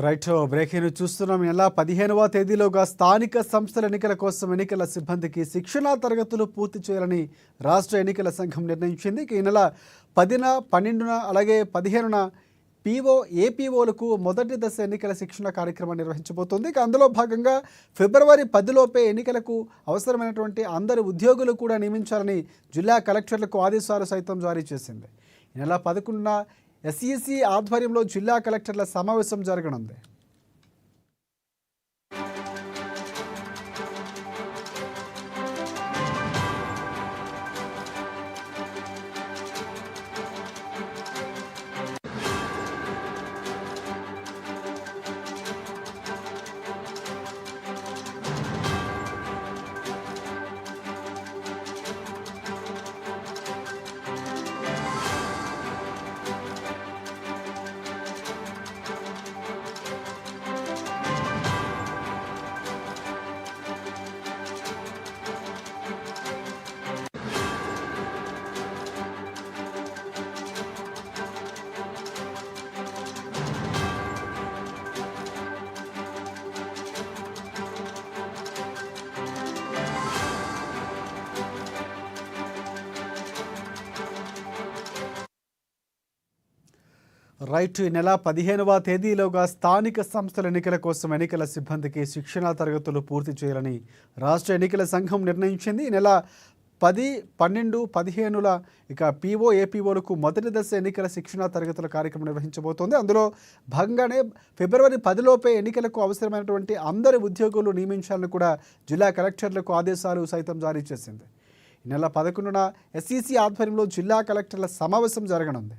Right breaking చూస్తున్నాం. నెల 15వ తేదీలోగా స్థానిక సంస్థల ఎన్నికల కోసం ఎన్నికల సిబ్బందికి శిక్షణా తరగతులు పూర్తి చేయాలని రాష్ట్ర ఎన్నికల సంఘం నిర్ణయించింది. ఈ నెల 10న 12న అలాగే 15న ఏపీఓలకు మొదటి దశ ఎన్నికల శిక్షణ కార్యక్రమం నిర్వహించబోతోంది. అందులో భాగంగా ఫిబ్రవరి 10లోపే ఎన్నికలకు అవసరమైనటువంటి అందరి ఉద్యోగులు కూడా నియమించాలని జిల్లా కలెక్టర్లకు ఆదేశాలు సైతం జారీ చేసింది. ఈ నెల 11న ఎస్ఈసి ఆధ్వర్యంలో జిల్లా కలెక్టర్ల సమావేశం జరగనుంది. రైట్ ఈ నెల 15వ తేదీలోగా స్థానిక సంస్థల ఎన్నికల కోసం ఎన్నికల సిబ్బందికి శిక్షణా తరగతులు పూర్తి చేయాలని రాష్ట్ర ఎన్నికల సంఘం నిర్ణయించింది. ఈ నెల 10, 12, 15ల ఏపీఓలకు మొదటి దశ ఎన్నికల శిక్షణా తరగతుల కార్యక్రమం నిర్వహించబోతోంది. అందులో భాగంగానే ఫిబ్రవరి 10లోపే ఎన్నికలకు అవసరమైనటువంటి అందరి ఉద్యోగులు నియమించాలని కూడా జిల్లా కలెక్టర్లకు ఆదేశాలు సైతం జారీ చేసింది. ఈ నెల 11న ఎస్ఈసి ఆధ్వర్యంలో జిల్లా కలెక్టర్ల సమావేశం జరగనుంది.